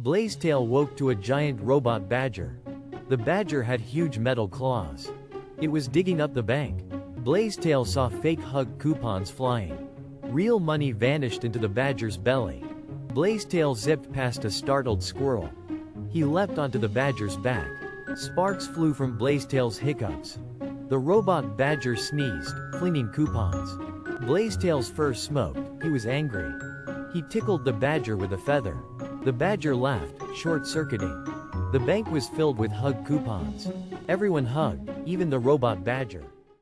Blazetail woke to a giant robot badger. The badger had huge metal claws. It was digging up the bank. Blazetail saw fake hug coupons flying. Real money vanished into the badger's belly. Blazetail zipped past a startled squirrel. He leapt onto the badger's back. Sparks flew from Blazetail's hiccups. The robot badger sneezed, flinging coupons. Blazetail's fur smoked. He was angry. He tickled the badger with a feather. The badger laughed, short-circuiting. The bank was filled with hug coupons. Everyone hugged, even the robot badger.